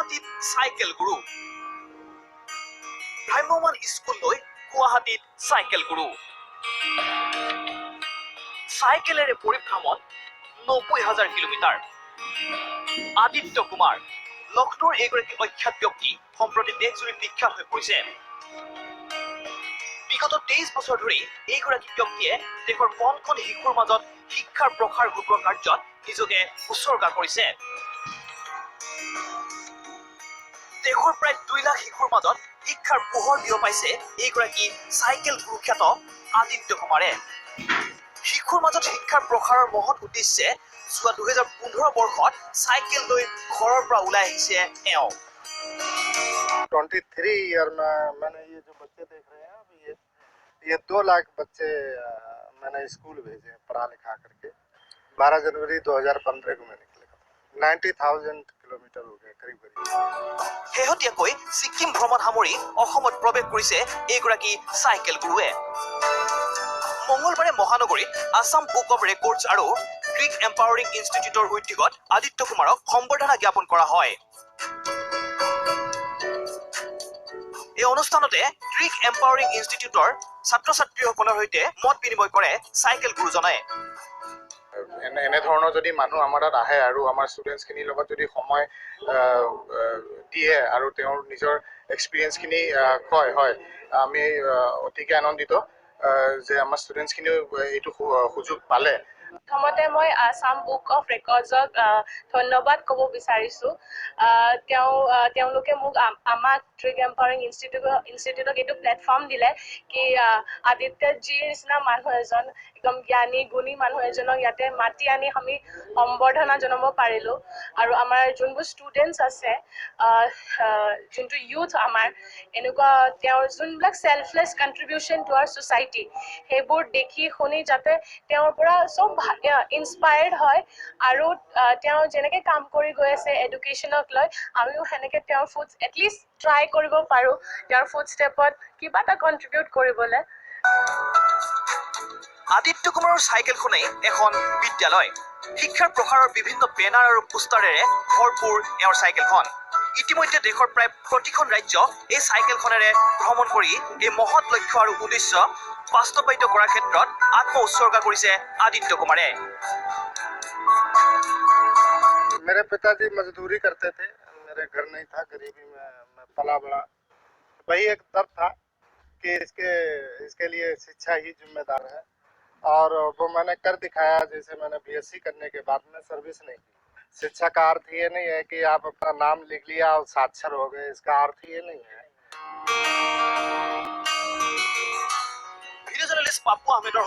গুৱাহাটীত চাইকেল গুৰু ভ্ৰাম্যমান স্কুল লৈ গুৱাহাটীত চাইকেল গুৰু চাইকেলেৰে পৰিভ্ৰমণ ৯০,০০০ কিলোমিটাৰ আদিত্য কুমাৰ লক্ষ্ণৌৰ এগৰাকী অখ্যাত ব্যক্তি সম্প্ৰতি দেশজুৰি বিখ্যাত হৈ পৰিছে বিগত ২৩ বছৰ ধৰি এইগৰাকী ব্যক্তিয়ে দেশৰ কণ কণ শিশুৰ মাজত শিক্ষাৰ প্ৰসাৰ ঘটোৱাৰ কাৰ্যত নিজকে উৎসৰ্গা কৰিছে দেশৰ প্ৰায় ২ লাখ শিশুৰ মাজত শিক্ষাৰ পোহৰ বিয়পাইছে এইগৰাকী চাইকেল গুৰুখ্যাত আদিত্য কুমাৰে শিশুৰ মাজত শিক্ষাৰ প্ৰসাৰৰ মহৎ উদ্দেশ্যে যোৱা ২০১৫ বৰ্ষত চাইকেল লৈ ঘৰৰ পৰা ওলাই আহিছে এওঁ 23 ईयर में मैंने ये जो बच्चे देख रहे हैं अभी ये 2 लाख बच्चे मैंने स्कूल भेजे पढ़ा लिखा करके 12 जनवरी 2015 को मैं निकले 90,000 किलोमीटर हो गए करीब শেহতীয়াকৈ ছিকিম ভ্ৰমণ সামৰি অসমত প্ৰৱেশ কৰিছে এইগৰাকী চাইকেল গুৰুৱে মঙলবাৰে মহানগৰীত আসাম বুক অৱ ৰেকৰ্ডছ আৰু গ্ৰীক এম্পাৱাৰিং ইনষ্টিটিউটৰ উদ্যোগত আদিত্য কুমাৰক সম্বৰ্ধনা জ্ঞাপন কৰা হয় এই অনুষ্ঠানতে গ্ৰীক এম্পাৱাৰিং ইনষ্টিটিউটৰ ছাত্ৰ ছাত্ৰীসকলৰ সৈতে মত বিনিময় কৰে চাইকেল গুৰুজনে এনে ধৰণৰ যদি মানুহ আমাৰ তাত আহে আৰু আমাৰ ষ্টুডেণ্টছখিনিৰ লগত যদি সময় দিয়ে আৰু তেওঁৰ নিজৰ এক্সপিৰিয়েঞ্চখিনি কয় হয় আমি অতিকে আনন্দিত যে আমাৰ ষ্টুডেণ্টছখিনিও এইটো সুযোগ পালে প্ৰথমতে মই আসাম বুক অফ ৰেকৰ্ডছক ধন্যবাদ ক'ব বিচাৰিছোঁ তেওঁলোকে মোক আমাক গ্ৰীক এম্পাৱাৰিং ইনষ্টিটিউটক এইটো প্লেটফৰ্ম দিলে কি আদিত্যজীৰ নিচিনা মানুহ এজন একদম জ্ঞানী গুণী মানুহ এজনক ইয়াতে মাতি আনি আমি সম্বৰ্ধনা জনাব পাৰিলোঁ আৰু আমাৰ যোনবোৰ ষ্টুডেণ্টছ আছে যোনটো ইউথ আমাৰ এনেকুৱা তেওঁৰ যোনবিলাক চেল্ফলেছ কণ্ট্ৰিবিউশ্যন টু আৱাৰ ছ'চাইটি সেইবোৰ দেখি শুনি যাতে তেওঁৰ পৰা চব ইনস্পায়াৰ্ড হয় আৰু তেওঁ যেনেকৈ কাম কৰি গৈ আছে এডুকেশ্যনক লৈ আমিও সেনেকৈ তেওঁৰ এটলিষ্ট ট্ৰাই কৰিব পাৰোঁ তেওঁৰ ফুড ষ্টেপত কিবা এটা কণ্ট্ৰিবিউট কৰিবলৈ আদিত্য কুমাৰৰ চাইকেলখনেই এখন বিদ্যালয় শিক্ষাৰ প্ৰসাৰৰ বিভিন্ন বেনাৰ আৰু পোষ্টাৰেৰে ভৰপূৰ এওঁৰ চাইকেলখন ইতিমধ্যে দেশৰ প্ৰায় প্ৰতিখন ৰাজ্য এই চাইকেলখনেৰে ভ্ৰমণ কৰি এই মহৎ লক্ষ্য আৰু উদ্দেশ্য বাস্তৱায়িত কৰাৰ ক্ষেত্ৰত আত্ম উৎসৰ্গা কৰিছে আদিত্য কুমাৰে मेरे पिताजी मजदूरी करते थे मेरे घर नहीं था गरीबी में मैं पला बड़ा वही एक दर्द था कि इसके लिए शिक्षा ही जिम्मेदार है और वो मैंने कर दिखाया जैसे मैंने बीएससी करने के बाद में सर्विस नहीं की शिक्षा का अर्थ ये नहीं है कि आप अपना नाम लिख लिया और साक्षर हो गए इसका अर्थ ये नहीं है ভিডিঅ' জাৰ্নেলিষ্ট পাপু আহমেদৰ